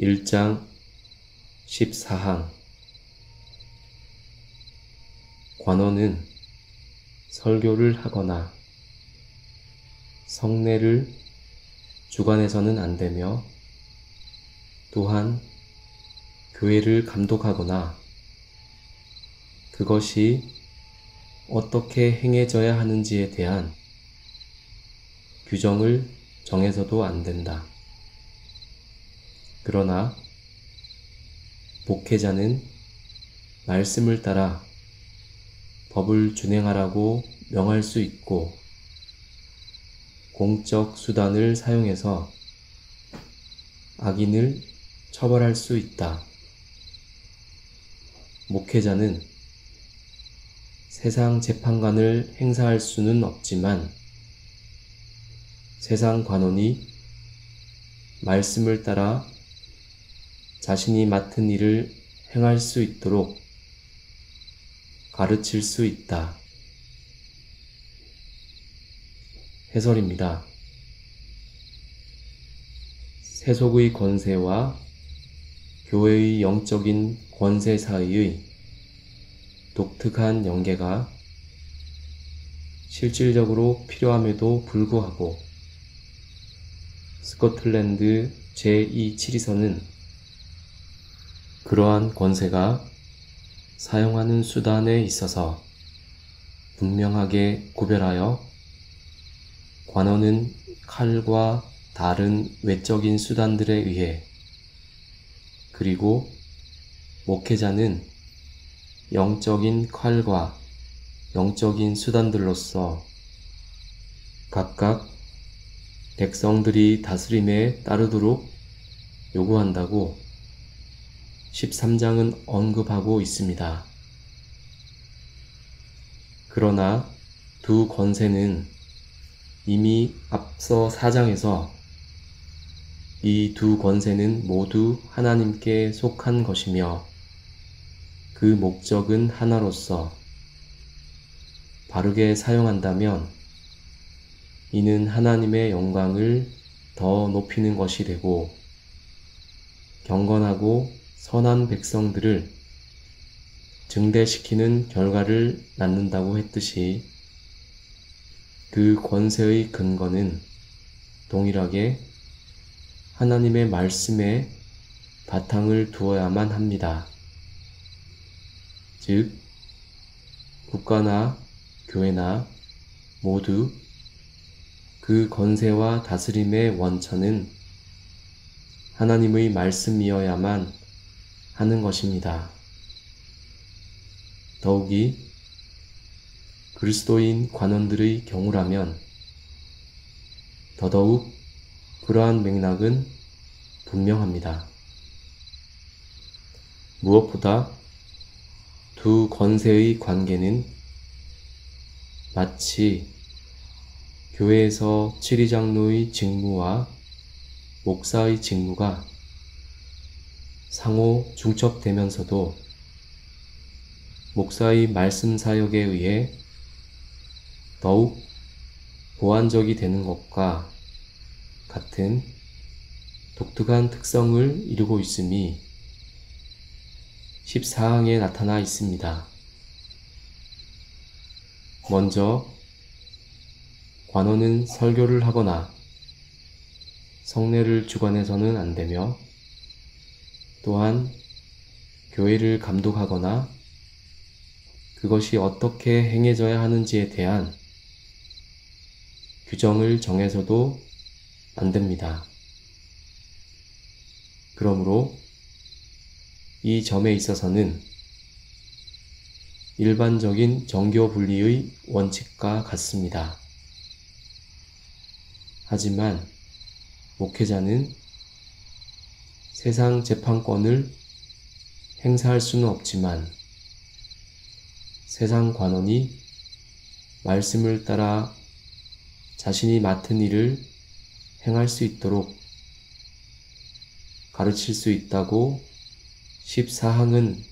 1장 14항 관원은 설교를 하거나 성례를 주관해서는 안 되며 또한 교회를 감독하거나 그것이 어떻게 행해져야 하는지에 대한 규정을 정해서도 안 된다. 그러나 목회자는 말씀을 따라 법을 준행하라고 명할 수 있고 공적 수단을 사용해서 악인을 처벌할 수 있다. 목회자는 세상 재판관을 행사할 수는 없지만 세상 관원이 말씀을 따라 자신이 맡은 일을 행할 수 있도록 가르칠 수 있다. 해설입니다. 세속의 권세와 교회의 영적인 권세 사이의 독특한 연계가 실질적으로 필요함에도 불구하고 스코틀랜드 제2치리서는 그러한 권세가 사용하는 수단에 있어서 분명하게 구별하여 관원은 칼과 다른 외적인 수단들에 의해 그리고 목회자는 영적인 칼과 영적인 수단들로서 각각 백성들이 다스림에 따르도록 요구한다고 13장은 언급하고 있습니다. 그러나 두 권세는 이미 앞서 4장에서 이 두 권세는 모두 하나님께 속한 것이며 그 목적은 하나로서 바르게 사용한다면 이는 하나님의 영광을 더 높이는 것이 되고 경건하고 선한 백성들을 증대시키는 결과를 낳는다고 했듯이 그 권세의 근거는 동일하게 하나님의 말씀에 바탕을 두어야만 합니다. 즉, 국가나 교회나 모두 그 권세와 다스림의 원천은 하나님의 말씀이어야만 하는 것입니다. 더욱이 그리스도인 관원들의 경우라면 더더욱 그러한 맥락은 분명합니다. 무엇보다 두 권세의 관계는 마치 교회에서 치리장로의 직무와 목사의 직무가 상호 중첩되면서도 목사의 말씀 사역에 의해 더욱 보완적이 되는 것과 같은 독특한 특성을 이루고 있음이 14항에 나타나 있습니다. 먼저 관원은 설교를 하거나 성례를 주관해서는 안 되며 또한 교회를 감독하거나 그것이 어떻게 행해져야 하는지에 대한 규정을 정해서도 안 됩니다. 그러므로 이 점에 있어서는 일반적인 정교 분리의 원칙과 같습니다. 하지만 목회자는 세상 재판권을 행사할 수는 없지만 세상 관원이 말씀을 따라 자신이 맡은 일을 행할 수 있도록 가르칠 수 있다고 14항은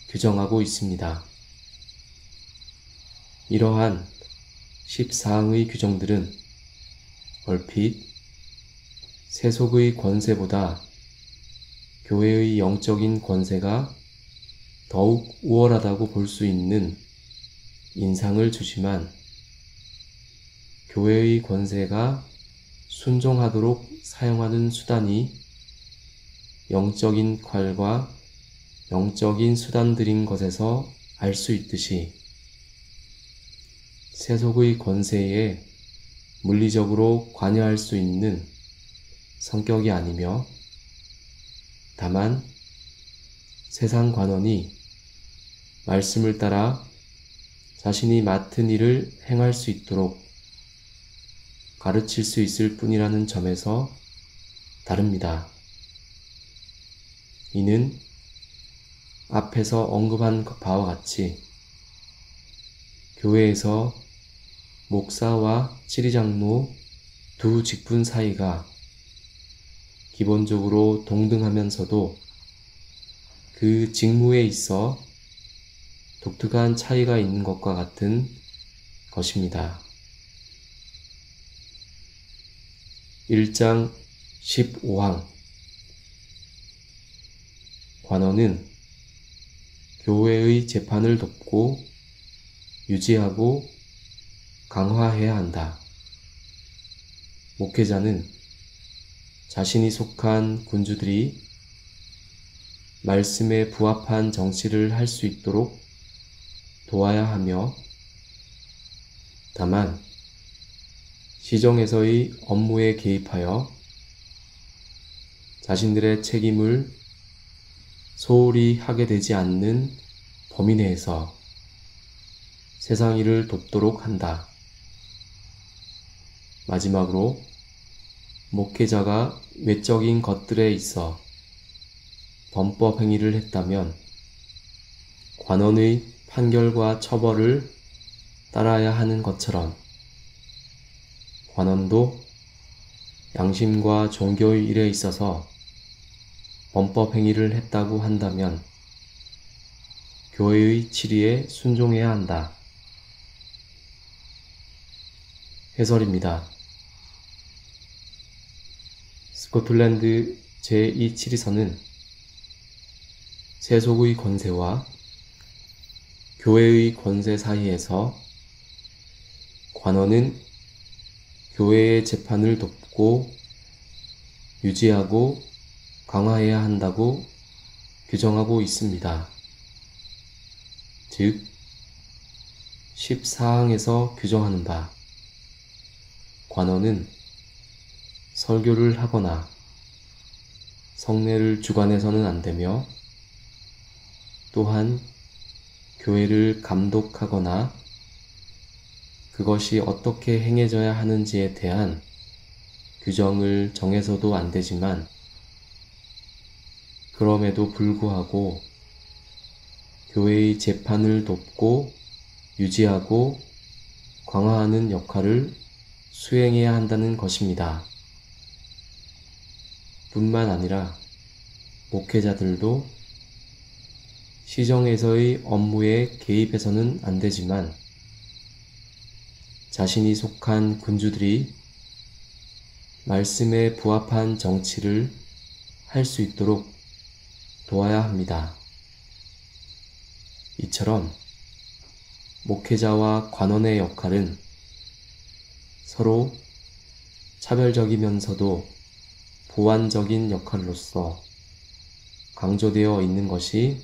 규정하고 있습니다. 이러한 14항의 규정들은 얼핏 세속의 권세보다 교회의 영적인 권세가 더욱 우월하다고 볼 수 있는 인상을 주지만 교회의 권세가 순종하도록 사용하는 수단이 영적인 칼과 영적인 수단들인 것에서 알 수 있듯이 세속의 권세에 물리적으로 관여할 수 있는 성격이 아니며 다만 세상 관원이 말씀을 따라 자신이 맡은 일을 행할 수 있도록 가르칠 수 있을 뿐이라는 점에서 다릅니다. 이는 앞에서 언급한 바와 같이 교회에서 목사와 지리장로 두 직분 사이가 기본적으로 동등하면서도 그 직무에 있어 독특한 차이가 있는 것과 같은 것입니다. 1장 15항 관원은 교회의 재판을 돕고 유지하고 강화해야 한다. 목회자는 자신이 속한 군주들이 말씀에 부합한 정치를 할 수 있도록 도와야 하며 다만 시정에서의 업무에 개입하여 자신들의 책임을 소홀히 하게 되지 않는 범위 내에서 세상 일을 돕도록 한다. 마지막으로 목회자가 외적인 것들에 있어 범법 행위를 했다면 관원의 판결과 처벌을 따라야 하는 것처럼 관원도 양심과 종교의 일에 있어서 범법 행위를 했다고 한다면 교회의 치리에 순종해야 한다. 해설입니다. 스코틀랜드 제2치리서는 세속의 권세와 교회의 권세 사이에서 관원은 교회의 재판을 돕고 유지하고 강화해야 한다고 규정하고 있습니다. 즉, 14항에서 규정하는 바 관원은 설교를 하거나 성례를 주관해서는 안 되며 또한 교회를 감독하거나 그것이 어떻게 행해져야 하는지에 대한 규정을 정해서도 안 되지만 그럼에도 불구하고 교회의 재판을 돕고 유지하고 강화하는 역할을 수행해야 한다는 것입니다. 뿐만 아니라 목회자들도 시정에서의 업무에 개입해서는 안 되지만 자신이 속한 군주들이 말씀에 부합한 정치를 할 수 있도록 도와야 합니다. 이처럼 목회자와 관원의 역할은 서로 차별적이면서도 보완적인 역할로서 강조되어 있는 것이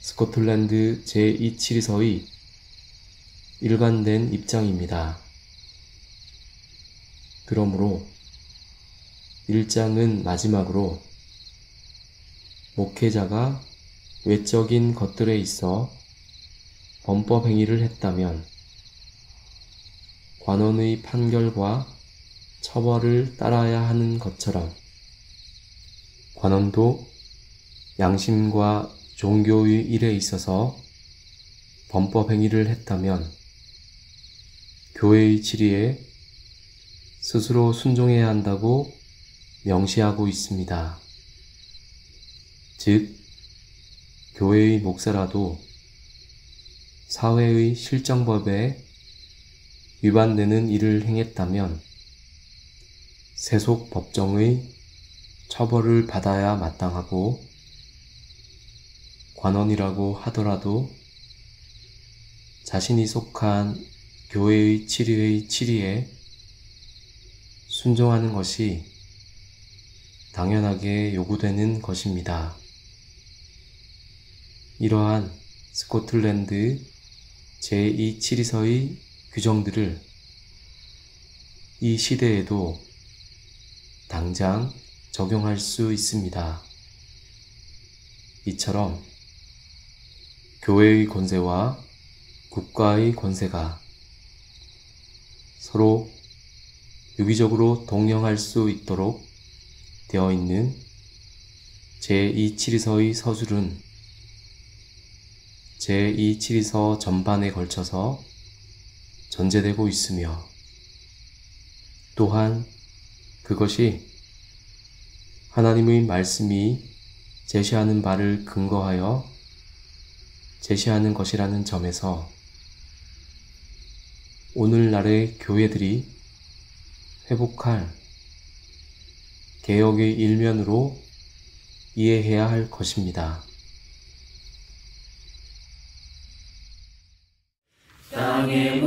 스코틀랜드 제2치리서의 일관된 입장입니다. 그러므로 1장은 마지막으로 목회자가 외적인 것들에 있어 범법 행위를 했다면 관원의 판결과 처벌을 따라야 하는 것처럼 관원도 양심과 종교의 일에 있어서 범법 행위를 했다면 교회의 치리에 스스로 순종해야 한다고 명시하고 있습니다. 즉, 교회의 목사라도 사회의 실정법에 위반되는 일을 행했다면 세속 법정의 처벌을 받아야 마땅하고 관원이라고 하더라도 자신이 속한 교회의 치리의 치리에 순종하는 것이 당연하게 요구되는 것입니다. 이러한 스코틀랜드 제2치리서의 규정들을 이 시대에도 당장 적용할 수 있습니다. 이처럼 교회의 권세와 국가의 권세가 서로 유기적으로 동령할 수 있도록 되어 있는 제2치리서의 서술은 제2치리서 전반에 걸쳐서 전제되고 있으며 또한 그것이 하나님의 말씀이 제시하는 바를 근거하여 제시하는 것이라는 점에서 오늘날의 교회들이 회복할 개혁의 일면으로 이해해야 할 것입니다. 땅의